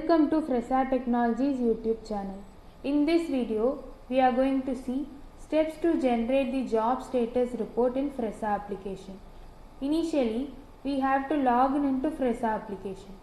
Welcome to Fresa Technologies YouTube channel. In this video, we are going to see steps to generate the job status report in Fresa application. Initially, we have to log in into Fresa application.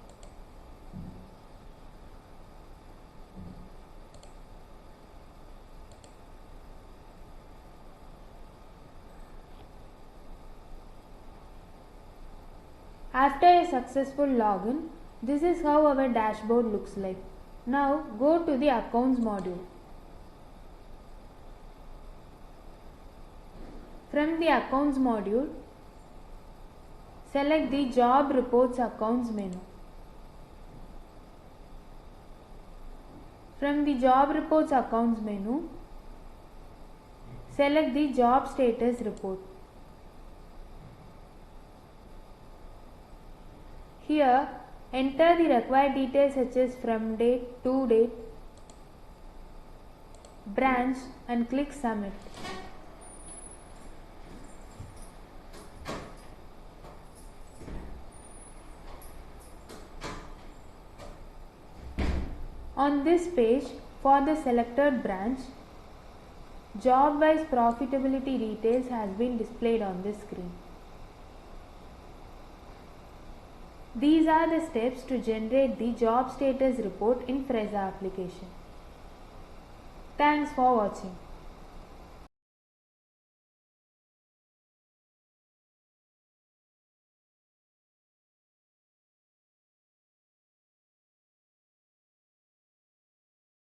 After a successful login, this is how our dashboard looks like. Now go to the Accounts module. From the Accounts module, select the Job Reports Accounts menu. From the Job Reports Accounts menu, select the Job Status Report. Here, enter the required details such as from date, to date, branch and click Submit. On this page, for the selected branch, job-wise profitability details has been displayed on this screen. These are the steps to generate the job status report in Fresa application. Thanks for watching.